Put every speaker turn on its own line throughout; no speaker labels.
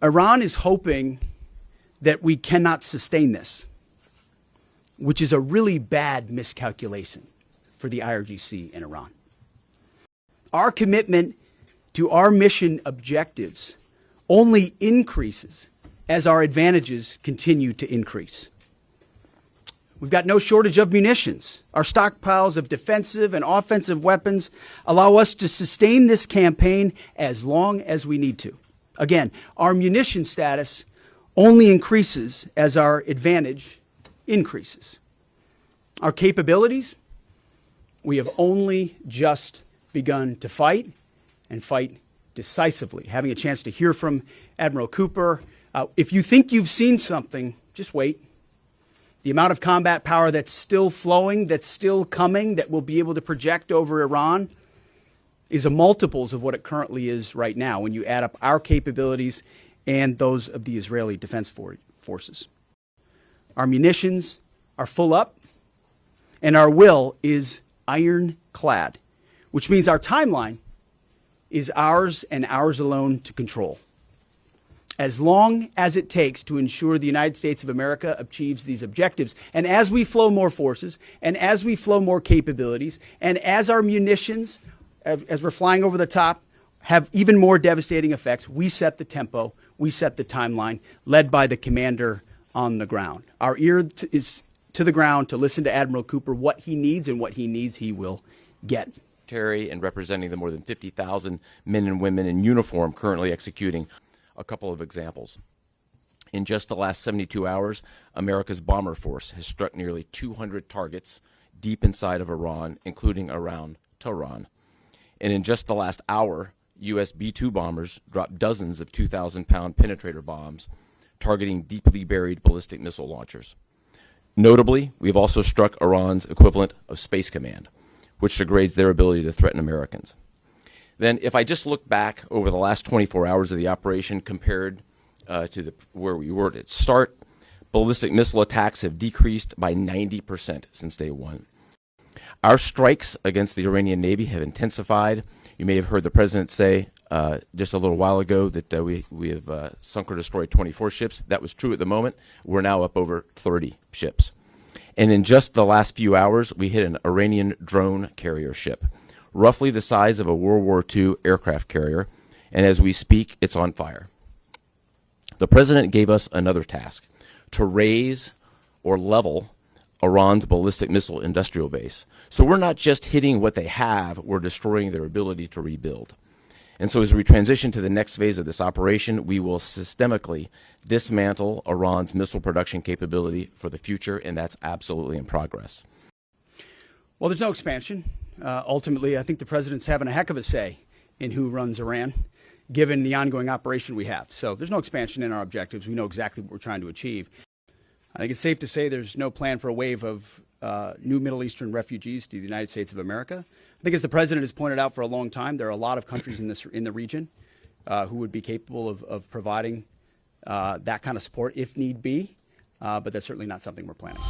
Iran is hoping that we cannot sustain this, which is a really bad miscalculation for the IRGC in Iran. Our commitment to our mission objectives only increases as our advantages continue to increase. We've got no shortage of munitions. Our stockpiles of defensive and offensive weapons allow us to sustain this campaign as long as we need to. Again, our munition status only increases as our advantage increases. Our capabilities, we have only just begun to fight and fight decisively. Having a chance to hear from Admiral Cooper. If you think you've seen something, just wait. The amount of combat power that's still flowing, that's still coming, that will be able to project over Iran is a multiples of what it currently is right now when you add up our capabilities and those of the Israeli Defense Forces. Our munitions are full up, and our will is ironclad, which means our timeline is ours and ours alone to control, as long as it takes to ensure the United States of America achieves these objectives. And as we flow more forces, and as we flow more capabilities, and as our munitions, as we're flying over the top, have even more devastating effects, we set the tempo, we set the timeline, led by the commander on the ground. Our ear is to the ground to listen to Admiral Cooper. What he needs and what he needs, he will get.
And representing the more than 50,000 men and women in uniform currently executing. A couple of examples. In just the last 72 hours, America's bomber force has struck nearly 200 targets deep inside of Iran, including around Tehran. And in just the last hour, U.S. B-2 bombers dropped dozens of 2,000-pound penetrator bombs targeting deeply buried ballistic missile launchers. Notably, we've also struck Iran's equivalent of Space Command, which degrades their ability to threaten Americans. Then, if I just look back over the last 24 hours of the operation compared to where we were at its start, ballistic missile attacks have decreased by 90% since day one. Our strikes against the Iranian Navy have intensified. You may have heard the president say just a little while ago that we have sunk or destroyed 24 ships. That was true at the moment. We're now up over 30 ships. And in just the last few hours, we hit an Iranian drone carrier ship, roughly the size of a World War II aircraft carrier, and as we speak, it's on fire. The president gave us another task, to raise or level Iran's ballistic missile industrial base. So we're not just hitting what they have, we're destroying their ability to rebuild. And so as we transition to the next phase of this operation, we will systemically dismantle Iran's missile production capability for the future, and that's absolutely in progress.
Well, there's no expansion. Ultimately, I think the president's having a heck of a say in who runs Iran, given the ongoing operation we have. So there's no expansion in our objectives. We know exactly what we're trying to achieve. I think it's safe to say there's no plan for a wave of new Middle Eastern refugees to the United States of America. I think, as the president has pointed out for a long time, there are a lot of countries in the region who would be capable of providing that kind of support if need be, but that's certainly not something we're planning.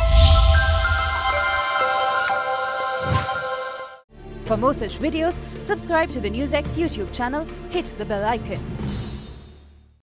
For more such videos, subscribe to the NewsX YouTube channel, hit the bell icon.